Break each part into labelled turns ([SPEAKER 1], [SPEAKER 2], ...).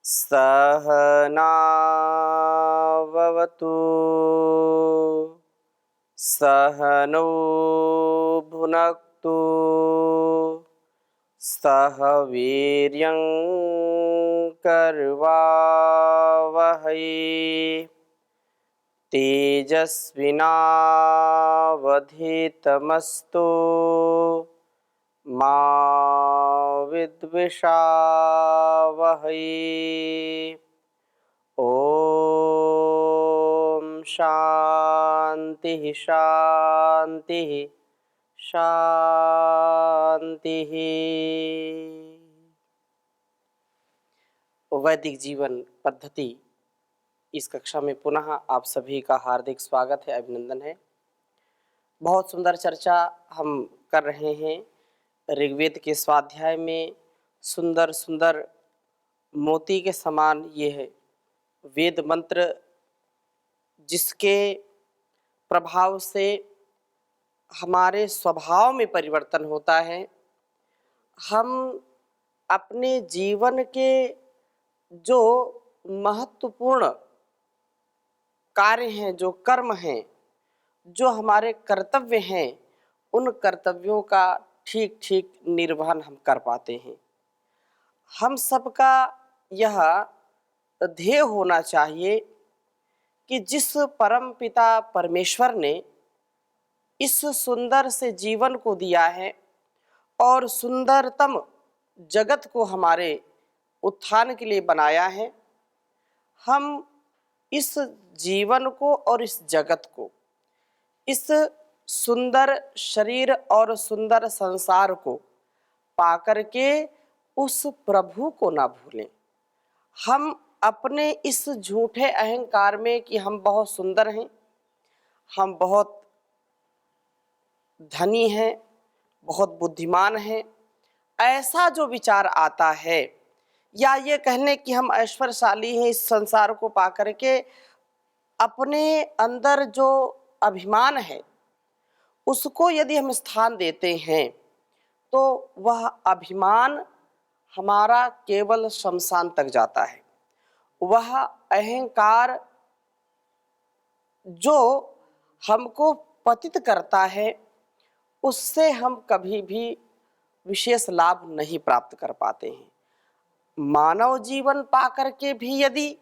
[SPEAKER 1] सहनाववतु सहनौ भुनक्तु सह वीर्यं करवावहै तेजस्विनावधीतमस्तु मा विद्विषावहै। ओम शांति शांति शांति। वैदिक जीवन पद्धति इस कक्षा में पुनः आप सभी का हार्दिक स्वागत है, अभिनंदन है। बहुत सुंदर चर्चा हम कर रहे हैं ऋग्वेद के स्वाध्याय में। सुंदर सुंदर मोती के समान ये है वेद मंत्र, जिसके प्रभाव से हमारे स्वभाव में परिवर्तन होता है। हम अपने जीवन के जो महत्वपूर्ण कार्य हैं, जो कर्म हैं, जो हमारे कर्तव्य हैं, उन कर्तव्यों का ठीक ठीक निर्वहन हम कर पाते हैं। हम सबका यह ध्येय होना चाहिए कि जिस परम पिता परमेश्वर ने इस सुंदर से जीवन को दिया है और सुंदरतम जगत को हमारे उत्थान के लिए बनाया है, हम इस जीवन को और इस जगत को, इस सुंदर शरीर और सुंदर संसार को पाकर के उस प्रभु को ना भूलें। हम अपने इस झूठे अहंकार में कि हम बहुत सुंदर हैं, हम बहुत धनी हैं, बहुत बुद्धिमान हैं, ऐसा जो विचार आता है, या ये कहने कि हम ऐश्वर्यशाली हैं इस संसार को पाकर के, अपने अंदर जो अभिमान है उसको यदि हम स्थान देते हैं तो वह अभिमान हमारा केवल शमशान तक जाता है। वह अहंकार जो हमको पतित करता है, उससे हम कभी भी विशेष लाभ नहीं प्राप्त कर पाते हैं। मानव जीवन पाकर के भी यदि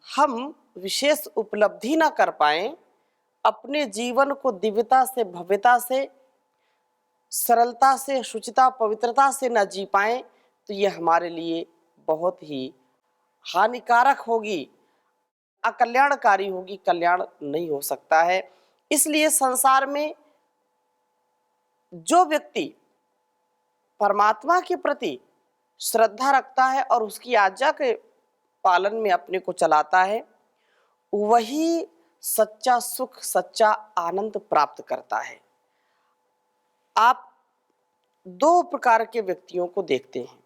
[SPEAKER 1] हम विशेष उपलब्धि ना कर पाएं, अपने जीवन को दिव्यता से, भव्यता से, सरलता से, शुचिता, पवित्रता से न जी पाएं, तो यह हमारे लिए बहुत ही हानिकारक होगी, अकल्याणकारी होगी, कल्याण नहीं हो सकता है। इसलिए संसार में जो व्यक्ति परमात्मा के प्रति श्रद्धा रखता है और उसकी आज्ञा के पालन में अपने को चलाता है, वही सच्चा सुख, सच्चा आनंद प्राप्त करता है। आप दो प्रकार के व्यक्तियों को देखते हैं।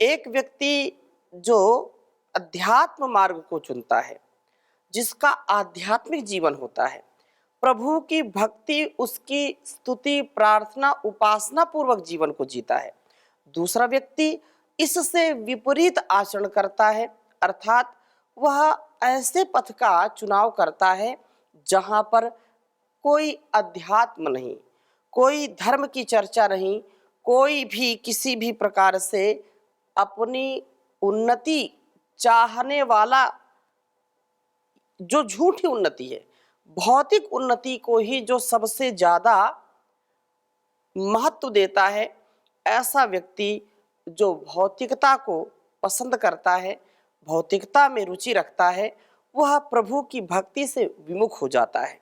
[SPEAKER 1] एक व्यक्ति जो अध्यात्म मार्ग को चुनता है, जिसका आध्यात्मिक जीवन होता है, प्रभु की भक्ति, उसकी स्तुति, प्रार्थना, उपासना पूर्वक जीवन को जीता है। दूसरा व्यक्ति इससे विपरीत आचरण करता है, अर्थात वह ऐसे पथ का चुनाव करता है जहाँ पर कोई अध्यात्म नहीं, कोई धर्म की चर्चा नहीं, कोई भी किसी भी प्रकार से अपनी उन्नति चाहने वाला, जो झूठी उन्नति है, भौतिक उन्नति को ही जो सबसे ज्यादा महत्व देता है, ऐसा व्यक्ति जो भौतिकता को पसंद करता है, भौतिकता में रुचि रखता है, वह प्रभु की भक्ति से विमुख हो जाता है।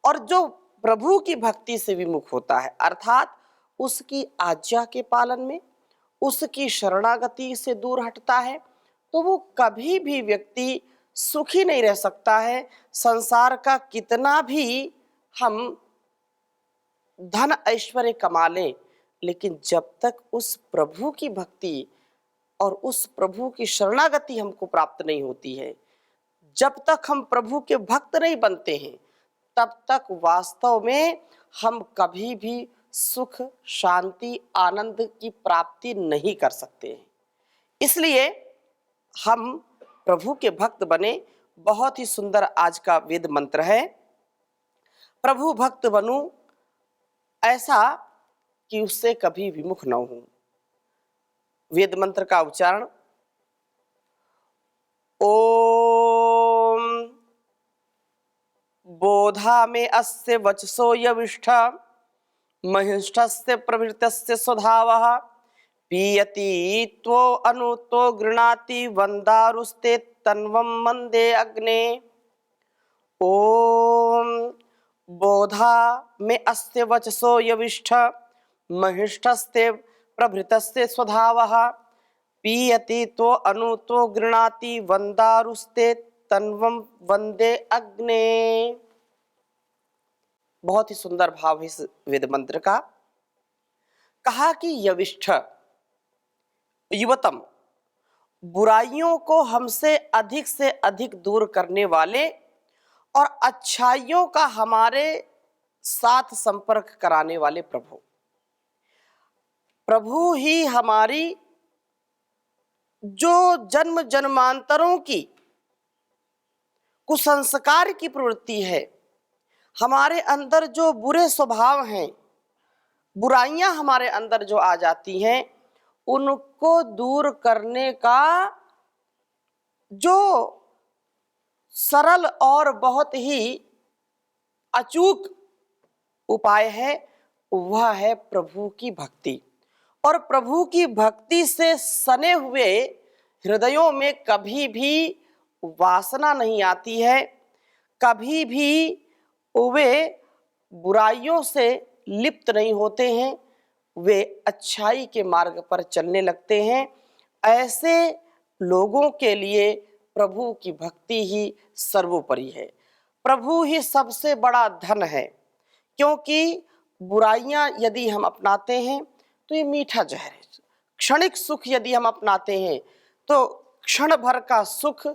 [SPEAKER 1] और जो प्रभु की भक्ति से विमुख होता है, अर्थात उसकी आज्ञा के पालन में, उसकी शरणागति से दूर हटता है, तो वो कभी भी व्यक्ति सुखी नहीं रह सकता है। संसार का कितना भी हम धन ऐश्वर्य कमा लें, लेकिन जब तक उस प्रभु की भक्ति और उस प्रभु की शरणागति हमको प्राप्त नहीं होती है, जब तक हम प्रभु के भक्त नहीं बनते हैं, तब तक वास्तव में हम कभी भी सुख, शांति, आनंद की प्राप्ति नहीं कर सकते हैं। इसलिए हम प्रभु के भक्त बने। बहुत ही सुंदर आज का वेद मंत्र है, प्रभु भक्त बनूं ऐसा कि उससे कभी विमुख न हूं। वेद मंत्र का उच्चारण ओम बोधा में अस्य वचसो यविष्ठ महिष्ठस्य प्रभृतस्य स्वधावः पीयति त्वो अनुतो गृणाति वंदारुस्ते तन्वं मंदे अग्ने। ओम बोधा में अस्य वचसो यविष्ठ महिष्ठस्ते प्रभृतस्य स्वधावः पीयति तो अनुतो गृणाति वंदारुस्ते तन्वं वंदे अग्ने। बहुत ही सुंदर भाव है इस वेद मंत्र का। कहा कि यविष्ठ युवतम, बुराइयों को हमसे अधिक से अधिक दूर करने वाले और अच्छाइयों का हमारे साथ संपर्क कराने वाले प्रभु। प्रभु ही हमारी जो जन्म जन्मांतरों की कुसंस्कार की प्रवृत्ति है, हमारे अंदर जो बुरे स्वभाव हैं, बुराइयां हमारे अंदर जो आ जाती हैं, उनको दूर करने का जो सरल और बहुत ही अचूक उपाय है वह है प्रभु की भक्ति। और प्रभु की भक्ति से सने हुए हृदयों में कभी भी वासना नहीं आती है, कभी भी वे बुराइयों से लिप्त नहीं होते हैं, वे अच्छाई के मार्ग पर चलने लगते हैं। ऐसे लोगों के लिए प्रभु की भक्ति ही सर्वोपरि है, प्रभु ही सबसे बड़ा धन है। क्योंकि बुराइयां यदि हम अपनाते हैं तो ये मीठा जहर है। क्षणिक सुख यदि हम अपनाते हैं तो क्षण भर का सुख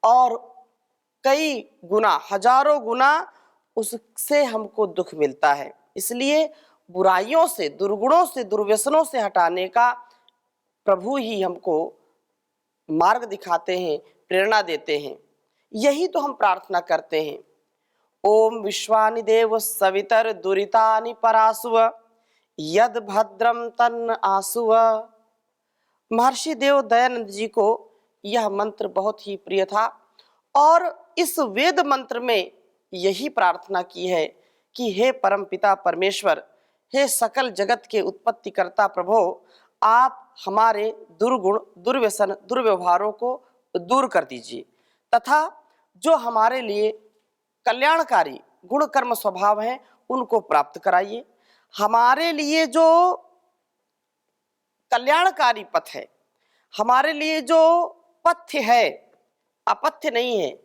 [SPEAKER 1] और कई गुना, हजारों गुना उससे हमको दुख मिलता है। इसलिए बुराइयों से, दुर्गुणों से, दुर्व्यसनों से हटाने का प्रभु ही हमको मार्ग दिखाते हैं, प्रेरणा देते हैं। यही तो हम प्रार्थना करते हैं। ओम विश्वानि देव सवितर दुरितानि परासुव यद भद्रम तन्न आसुव। महर्षि देव दयानंद जी को यह मंत्र बहुत ही प्रिय था और इस वेद मंत्र में यही प्रार्थना की है कि हे परम पिता परमेश्वर, हे सकल जगत के उत्पत्तिकर्ता प्रभु, आप हमारे दुर्गुण, दुर्व्यसन, दुर्व्यवहारों को दूर कर दीजिए तथा जो हमारे लिए कल्याणकारी गुण कर्म स्वभाव है उनको प्राप्त कराइए। हमारे लिए जो कल्याणकारी पथ है, हमारे लिए जो पथ्य है, अपथ्य नहीं है,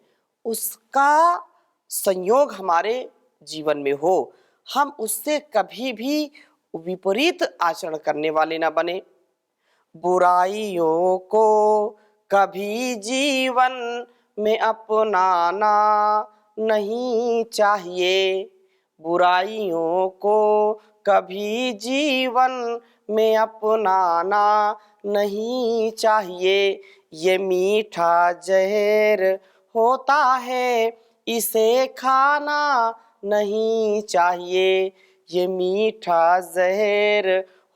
[SPEAKER 1] उसका संयोग हमारे जीवन में हो। हम उससे कभी भी विपरीत आचरण करने वाले ना बने। बुराइयों को कभी जीवन में अपनाना नहीं चाहिए, बुराइयों को कभी जीवन में अपनाना नहीं चाहिए। ये मीठा जहर होता है, इसे खाना नहीं चाहिए। ये मीठा जहर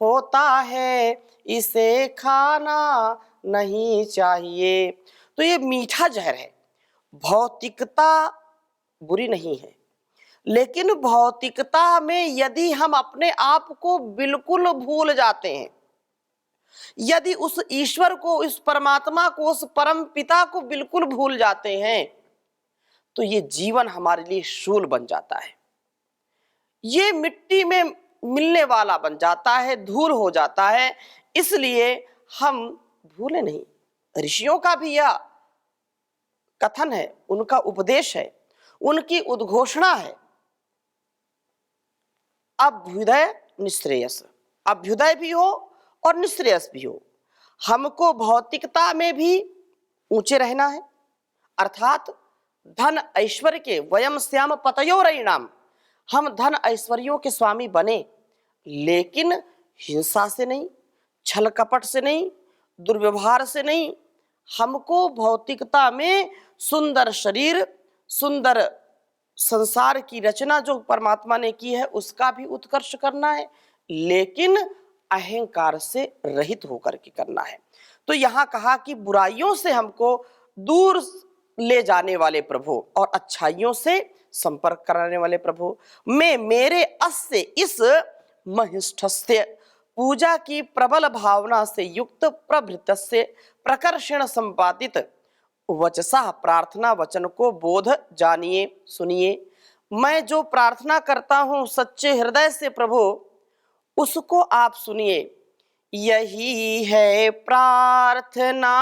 [SPEAKER 1] होता है, इसे खाना नहीं चाहिए। तो ये मीठा जहर है। भौतिकता बुरी नहीं है, लेकिन भौतिकता में यदि हम अपने आप को बिल्कुल भूल जाते हैं, यदि उस ईश्वर को, इस परमात्मा को, उस परम पिता को बिल्कुल भूल जाते हैं, तो ये जीवन हमारे लिए शूल बन जाता है। ये मिट्टी में मिलने वाला बन जाता है, धूल हो जाता है। इसलिए हम भूले नहीं। ऋषियों का भी यह कथन है, उनका उपदेश है, उनकी उद्घोषणा है, अभ्युदय निश्रेयस। अभ्युदय भी हो और निश्रेयस भी हो। हमको भौतिकता में भी ऊंचे रहना है, अर्थात धन ऐश्वर्य के वयम श्याम पतयोरयिणाम, हम धन ऐश्वर्यों के स्वामी बने, लेकिन हिंसा से नहीं, छल कपट से नहीं, दुर्व्यवहार से नहीं, हमको भौतिकता में सुंदर शरीर, सुंदर संसार की रचना जो परमात्मा ने की है उसका भी उत्कर्ष करना है, लेकिन अहंकार से रहित होकर के करना है। तो यहाँ कहा कि बुराइयों से हमको दूर ले जाने वाले प्रभु और अच्छाइयों से संपर्क कराने वाले प्रभु, मैं मेरे अस्य इस महिष्ठस्य पूजा की प्रबल भावना से युक्त प्रभृतस्य प्रकर्षण संपादित वचसा प्रार्थना वचन को बोध जानिए सुनिए। मैं जो प्रार्थना करता हूँ सच्चे हृदय से प्रभु, उसको आप सुनिए। यही है प्रार्थना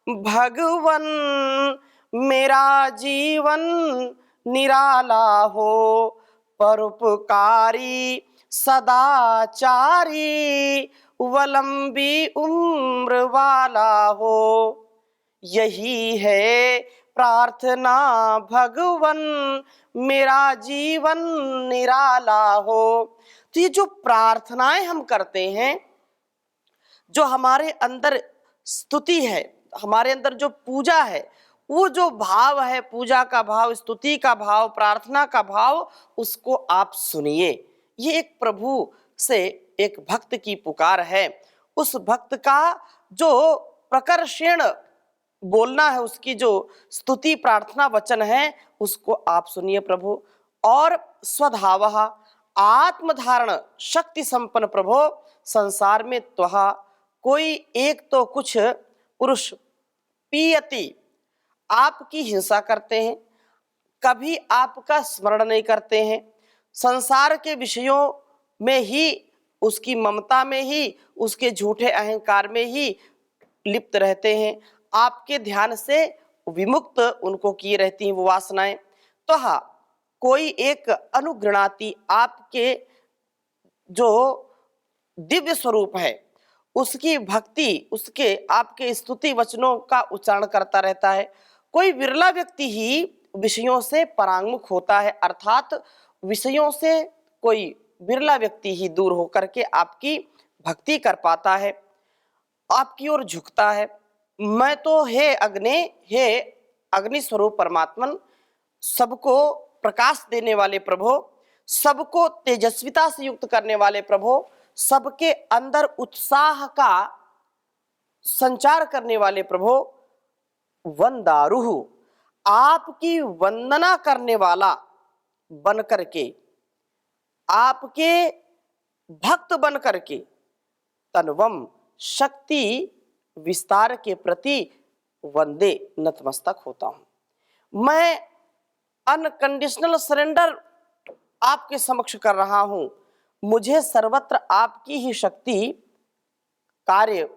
[SPEAKER 1] भगवन, मेरा जीवन निराला हो, परोपकारी सदाचारी वलंबी उम्र वाला हो। यही है प्रार्थना भगवन, मेरा जीवन निराला हो। तो ये जो प्रार्थनाएं हम करते हैं, जो हमारे अंदर स्तुति है, हमारे अंदर जो पूजा है, वो जो भाव है, पूजा का भाव, स्तुति का भाव, प्रार्थना का भाव, उसको आप सुनिए। ये एक प्रभु से एक भक्त की पुकार है। उस भक्त का जो प्रकर्षण बोलना है, उसकी जो स्तुति प्रार्थना वचन है, उसको आप सुनिए प्रभु। और स्वधावः आत्मधारण शक्ति संपन्न प्रभु, संसार में त्वहा कोई एक तो कुछ पुरुष पीयति, आपकी हिंसा करते हैं, कभी आपका स्मरण नहीं करते हैं, संसार के विषयों में ही, उसकी ममता में ही, उसके झूठे अहंकार में ही लिप्त रहते हैं, आपके ध्यान से विमुक्त उनको किए रहती हैं वो वासनाएं। तो हाँ, कोई एक अनुगृणाती, आपके जो दिव्य स्वरूप है उसकी भक्ति, उसके आपके स्तुति वचनों का उच्चारण करता रहता है। कोई विरला व्यक्ति ही विषयों से परांगमुख होता है, अर्थात विषयों से कोई विरला व्यक्ति ही दूर होकर के आपकी भक्ति कर पाता है, आपकी ओर झुकता है। मैं तो हे अग्नि स्वरूप परमात्मन, सबको प्रकाश देने वाले प्रभु, सबको तेजस्विता से युक्त करने वाले प्रभु, सबके अंदर उत्साह का संचार करने वाले प्रभु, वंदारुहु, आपकी वंदना करने वाला बन करके, आपके भक्त बन करके, तन्वम शक्ति विस्तार के प्रति वंदे नतमस्तक होता हूं। मैं अनकंडीशनल सरेंडर आपके समक्ष कर रहा हूं। मुझे सर्वत्र आपकी ही शक्ति कार्य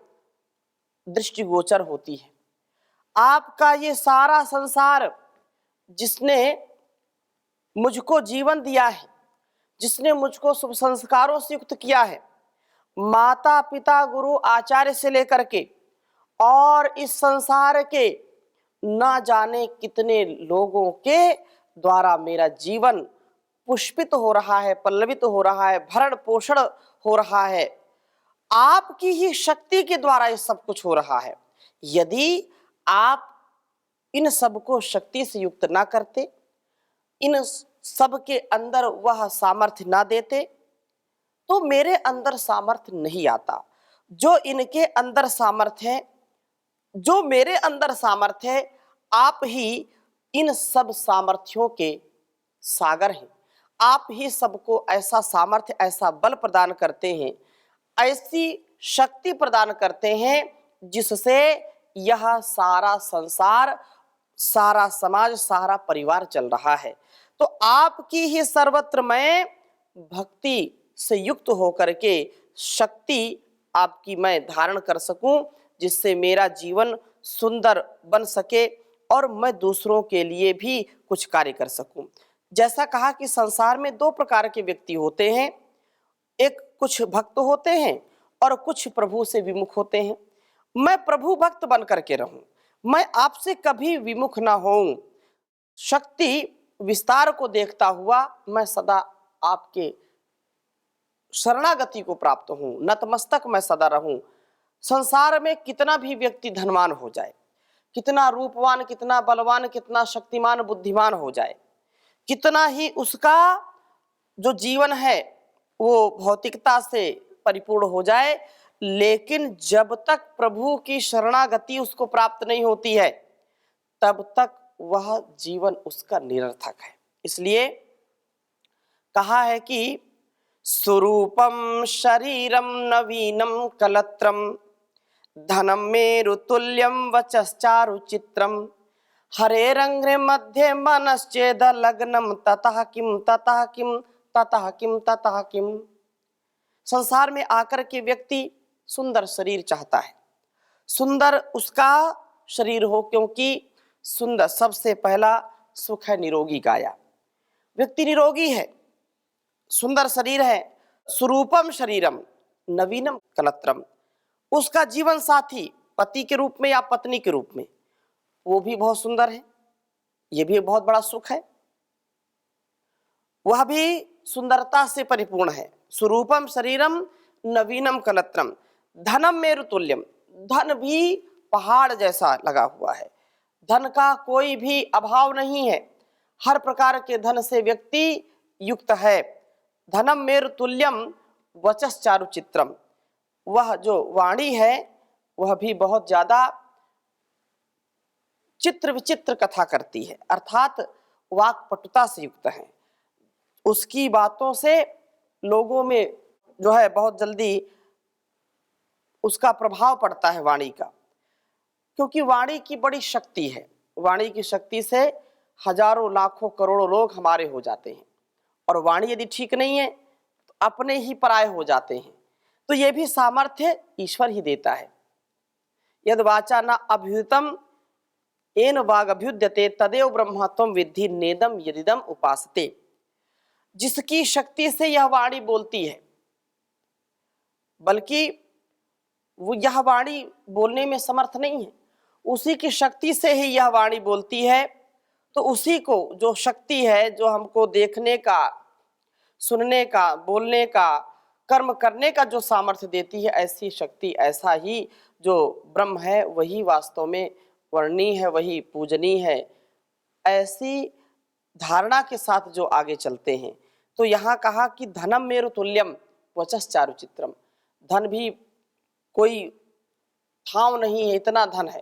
[SPEAKER 1] दृष्टिगोचर होती है। आपका ये सारा संसार, जिसने मुझको जीवन दिया है, जिसने मुझको शुभ संस्कारों से युक्त किया है, माता पिता गुरु आचार्य से लेकर के और इस संसार के ना जाने कितने लोगों के द्वारा मेरा जीवन पुष्पित हो रहा है, पल्लवित हो रहा है, भरण पोषण हो रहा है। आपकी ही शक्ति के द्वारा ये सब कुछ हो रहा है। यदि आप इन सब को शक्ति से युक्त ना करते, इन सब के अंदर वह सामर्थ्य ना देते, तो मेरे अंदर सामर्थ्य नहीं आता। जो इनके अंदर सामर्थ्य है, जो मेरे अंदर सामर्थ्य है, आप ही इन सब सामर्थ्यों के सागर हैं। आप ही सबको ऐसा सामर्थ्य, ऐसा बल प्रदान करते हैं, ऐसी शक्ति प्रदान करते हैं, जिससे यह सारा संसार, सारा समाज, सारा परिवार चल रहा है। तो आपकी ही सर्वत्र मैं भक्ति से युक्त होकर के शक्ति आपकी मैं धारण कर सकूं, जिससे मेरा जीवन सुंदर बन सके और मैं दूसरों के लिए भी कुछ कार्य कर सकूं। जैसा कहा कि संसार में दो प्रकार के व्यक्ति होते हैं, एक कुछ भक्त होते हैं और कुछ प्रभु से विमुख होते हैं। मैं प्रभु भक्त बन करके रहूं, मैं आपसे कभी विमुख ना होऊं, शक्ति विस्तार को देखता हुआ मैं सदा आपके शरणागति को प्राप्त हूं, नतमस्तक मैं सदा रहूं। संसार में कितना भी व्यक्ति धनवान हो जाए, कितना रूपवान, कितना बलवान, कितना शक्तिमान, बुद्धिमान हो जाए, कितना ही उसका जो जीवन है वो भौतिकता से परिपूर्ण हो जाए, लेकिन जब तक प्रभु की शरणागति उसको प्राप्त नहीं होती है तब तक वह जीवन उसका निरर्थक है। इसलिए कहा है कि स्वरूपम शरीरम नवीनम कलत्रम धनम मेरुतुल्यम वचश्चारु चित्रम हरे रंग मध्य मनश्चेद लग्नम ततः किम ततः किम ततः किम ततः किम। संसार में आकर के व्यक्ति सुंदर शरीर चाहता है, सुंदर उसका शरीर हो, क्योंकि सुंदर सबसे पहला सुख है निरोगी काया। व्यक्ति निरोगी है, सुंदर शरीर है, स्वरूपम शरीरम नवीनम कलत्रम, उसका जीवन साथी पति के रूप में या पत्नी के रूप में वो भी बहुत सुंदर है, ये भी बहुत बड़ा सुख है, वह भी सुंदरता से परिपूर्ण है। स्वरूपम शरीरम नवीनम कलत्रम धनम मेरुतुल्यम, धन भी पहाड़ जैसा लगा हुआ है, धन का कोई भी अभाव नहीं है, हर प्रकार के धन से व्यक्ति युक्त है। धनम मेरुतुल्यम वचश्चारु चित्रम, वह जो वाणी है वह भी बहुत ज्यादा चित्र विचित्र कथा करती है, अर्थात वाक्पटुता से युक्त है। उसकी बातों से लोगों में जो है बहुत जल्दी उसका प्रभाव पड़ता है वाणी का, क्योंकि वाणी की बड़ी शक्ति है। वाणी की शक्ति से हजारों लाखों करोड़ों लोग हमारे हो जाते हैं, और वाणी यदि ठीक नहीं है तो अपने ही पराये हो जाते हैं। तो ये भी सामर्थ्य ईश्वर ही देता है। यद वाचा न अभ्युतम एन वागभ्युद्यते तदेव ब्रह्मत्वम विद्धि नेदम यदिदम उपासते। जिसकी शक्ति से यह वाणी बोलती है, बल्कि वो यह वाणी बोलने में समर्थ नहीं है, उसी की शक्ति से ही यह वाणी बोलती है, तो उसी को जो शक्ति है, जो हमको देखने का, सुनने का, बोलने का, कर्म करने का जो सामर्थ्य देती है, ऐसी शक्ति, ऐसा ही जो ब्रह्म है वही वास्तव में वर्णनीय है, वही पूजनीय है। ऐसी धारणा के साथ जो आगे चलते हैं, तो यहाँ कहा कि धनम मेरु तुल्यम वचश्चारु चित्रम, धन भी कोई ठाव नहीं है, इतना धन है,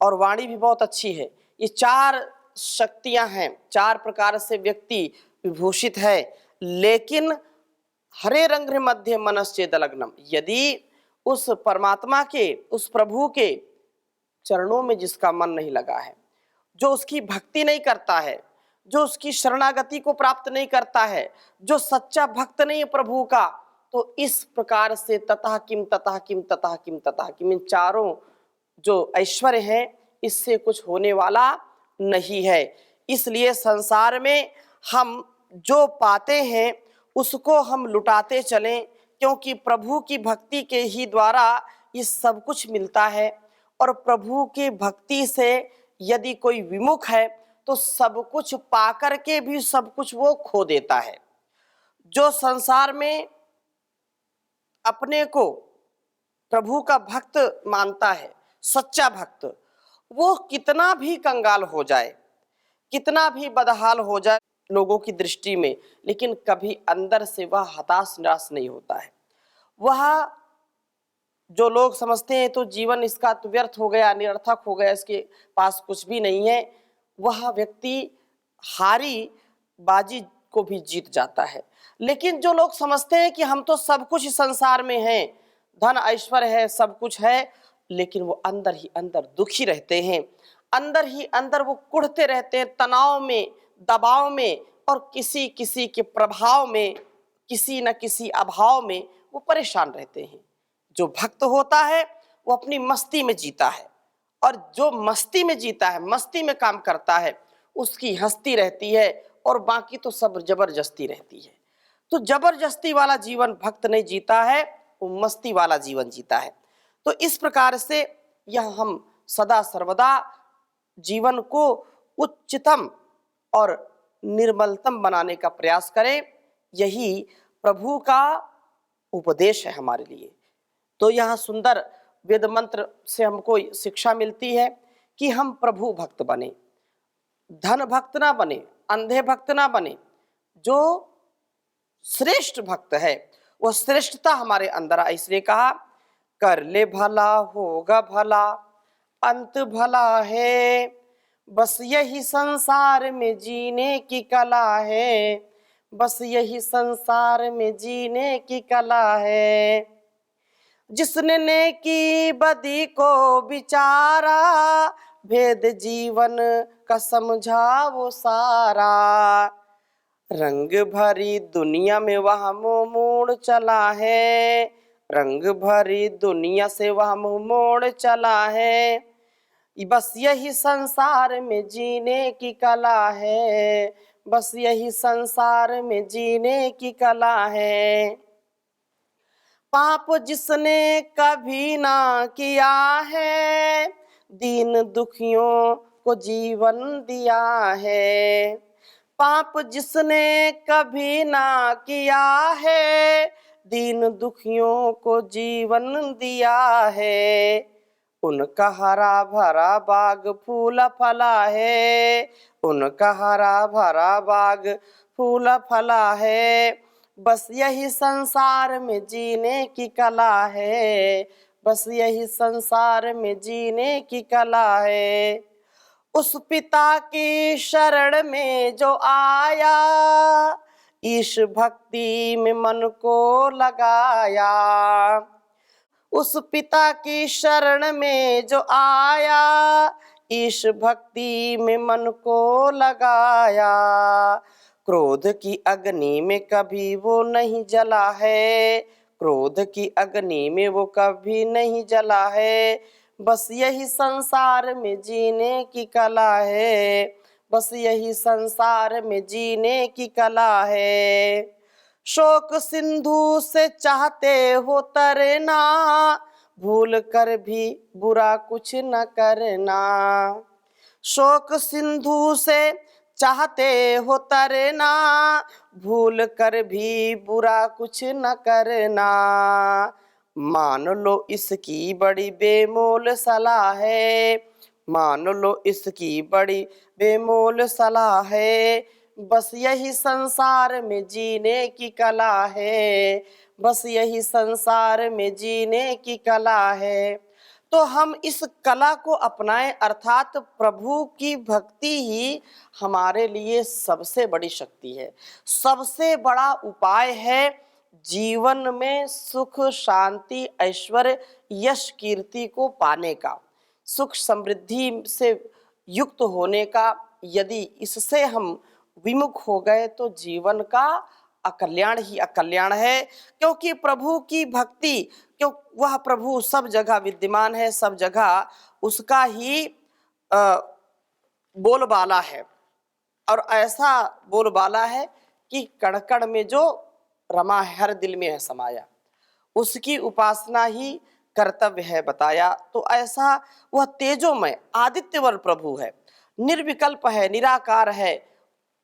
[SPEAKER 1] और वाणी भी बहुत अच्छी है। ये चार शक्तियां हैं, चार प्रकार से व्यक्ति विभूषित है, लेकिन हरे रंग मध्य मनश्चेद लग्नम, यदि उस परमात्मा के, उस प्रभु के चरणों में जिसका मन नहीं लगा है, जो उसकी भक्ति नहीं करता है, जो उसकी शरणागति को प्राप्त नहीं करता है, जो सच्चा भक्त नहीं है प्रभु का, तो इस प्रकार से ततः किम ततः किम ततः किम ततः किम, इन चारों जो ऐश्वर्य है इससे कुछ होने वाला नहीं है। इसलिए संसार में हम जो पाते हैं उसको हम लुटाते चलें, क्योंकि प्रभु की भक्ति के ही द्वारा ये सब कुछ मिलता है, और प्रभु की भक्ति से यदि कोई विमुख है तो सब कुछ पाकर के भी सब कुछ वो खो देता है। जो संसार में अपने को प्रभु का भक्त मानता है, सच्चा भक्त, वो कितना भी कंगाल हो जाए, कितना भी बदहाल हो जाए लोगों की दृष्टि में, लेकिन कभी अंदर से वह हताश निराश नहीं होता है। वह जो लोग समझते हैं तो जीवन इसका तो व्यर्थ हो गया, निरर्थक हो गया, इसके पास कुछ भी नहीं है, वह व्यक्ति हारी बाजी को भी जीत जाता है। लेकिन जो लोग समझते हैं कि हम तो सब कुछ संसार में हैं, धन ऐश्वर्य है, सब कुछ है, लेकिन वो अंदर ही अंदर दुखी रहते हैं, अंदर ही अंदर वो कुढ़ते रहते हैं, तनाव में, दबाव में, और किसी किसी के प्रभाव में, किसी न किसी अभाव में वो परेशान रहते हैं। जो भक्त होता है वो अपनी मस्ती में जीता है, और जो मस्ती में जीता है, मस्ती में काम करता है, उसकी हस्ती रहती है, और बाकी तो सब जबरदस्ती रहती है। तो जबरदस्ती वाला जीवन भक्त नहीं जीता है, वो मस्ती वाला जीवन जीता है। तो इस प्रकार से यह हम सदा सर्वदा जीवन को उच्चतम और निर्मलतम बनाने का प्रयास करें, यही प्रभु का उपदेश है हमारे लिए। तो यह सुंदर वेद मंत्र से हमको शिक्षा मिलती है कि हम प्रभु भक्त बने, धन भक्त ना बने, अंधे भक्त ना बने। जो श्रेष्ठ भक्त है वो श्रेष्ठता हमारे अंदर आए। इसलिए कहा कर ले भला होगा भला, अंत भला है, बस यही संसार में जीने की कला है, बस यही संसार में जीने की कला है। जिसने नेकी बदी को विचारा, भेद जीवन का समझा वो सारा, रंग भरी दुनिया में वह मुंह मोड़ चला है, रंग भरी दुनिया से वह मुंह मोड़ चला है, बस यही संसार में जीने की कला है, बस यही संसार में जीने की कला है। पाप जिसने कभी ना किया है, दीन दुखियों को जीवन दिया है। पाप जिसने कभी ना किया है, दीन दुखियों को जीवन दिया है। उनका हरा भरा बाग फूल फला है, उनका हरा भरा बाग फूल फला है, बस यही संसार में जीने की कला है, बस यही संसार में जीने की कला है। उस पिता की शरण में जो आया, ईश भक्ति में मन को लगाया। उस पिता की शरण में जो आया, ईश भक्ति में मन को लगाया। क्रोध की अग्नि में कभी वो नहीं जला है, क्रोध की अग्नि में वो कभी नहीं जला है, बस यही संसार में जीने की कला है, बस यही संसार में जीने की कला है। शोक सिंधु से चाहते हो तरना, भूल कर भी बुरा कुछ न करना। शोक सिंधु से चाहते हो तरना, भूल कर भी बुरा कुछ न करना। मान लो इसकी बड़ी बेमोल सलाह है, मान लो इसकी बड़ी बेमोल सलाह है, बस यही संसार में जीने की कला है, बस यही संसार में जीने की कला है। तो हम इस कला को अपनाएं, अर्थात प्रभु की भक्ति ही हमारे लिए सबसे बड़ी शक्ति है, सबसे बड़ा उपाय है जीवन में सुख शांति ऐश्वर्य यश कीर्ति को पाने का, सुख समृद्धि से युक्त होने का। यदि इससे हम विमुख हो गए तो जीवन का अकल्याण ही अकल्याण है, क्योंकि प्रभु की भक्ति, क्यों वह प्रभु सब जगह विद्यमान है, सब जगह उसका ही बोलबाला है, और ऐसा बोलबाला है कि कण कण में जो रमा है हर दिल में है समाया, उसकी उपासना ही कर्तव्य है बताया। तो ऐसा वह तेजोमय आदित्यवर प्रभु है, निर्विकल्प है, निराकार है,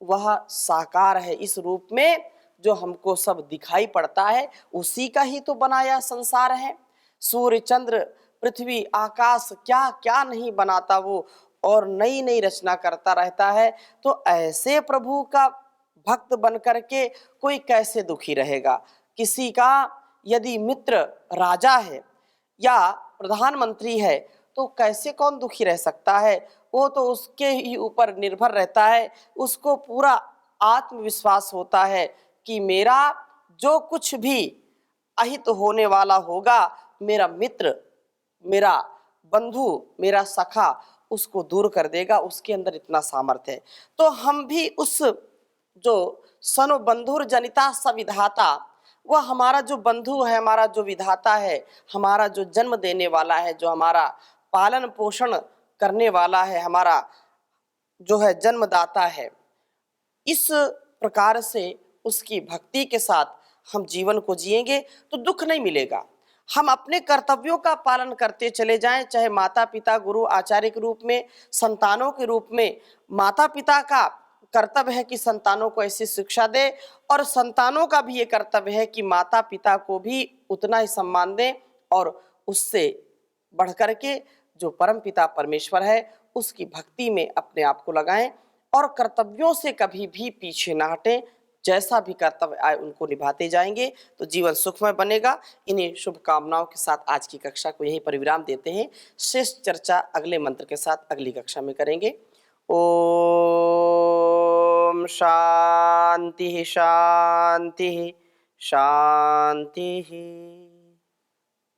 [SPEAKER 1] वह साकार है। इस रूप में जो हमको सब दिखाई पड़ता है उसी का ही तो बनाया संसार है। सूर्य चंद्र पृथ्वी आकाश क्या क्या नहीं बनाता वो, और नई नई रचना करता रहता है। तो ऐसे प्रभु का भक्त बन करके कोई कैसे दुखी रहेगा। किसी का यदि मित्र राजा है या प्रधानमंत्री है तो कैसे कौन दुखी रह सकता है, वो तो उसके ही ऊपर निर्भर रहता है। उसको पूरा आत्मविश्वास होता है कि मेरा जो कुछ भी अहित होने वाला होगा, मेरा मित्र, मेरा बंधु, मेरा सखा उसको दूर कर देगा, उसके अंदर इतना सामर्थ्य है। तो हम भी उस जो सनो बंधुर जनिता सविधाता, वह हमारा जो बंधु है, हमारा जो विधाता है, हमारा जो जन्म देने वाला है, जो हमारा पालन पोषण करने वाला है, हमारा जो है जन्मदाता है, इस प्रकार से उसकी भक्ति के साथ हम जीवन को जिएंगे तो दुख नहीं मिलेगा। हम अपने कर्तव्यों का पालन करते चले जाएं, चाहे माता पिता गुरु आचार्य के रूप में, संतानों के रूप में। माता पिता का कर्तव्य है कि संतानों को ऐसी शिक्षा दे, और संतानों का भी ये कर्तव्य है कि माता पिता को भी उतना ही सम्मान दें, और उससे बढ़ कर के जो परम पिता परमेश्वर है उसकी भक्ति में अपने आप को लगाएं और कर्तव्यों से कभी भी पीछे ना हटें। जैसा भी कर्तव्य आए उनको निभाते जाएंगे तो जीवन सुखमय बनेगा। इन्हीं शुभकामनाओं के साथ आज की कक्षा को यहीं पर विराम देते हैं। शेष चर्चा अगले मंत्र के साथ अगली कक्षा में करेंगे। ओम शांति शांति शांति।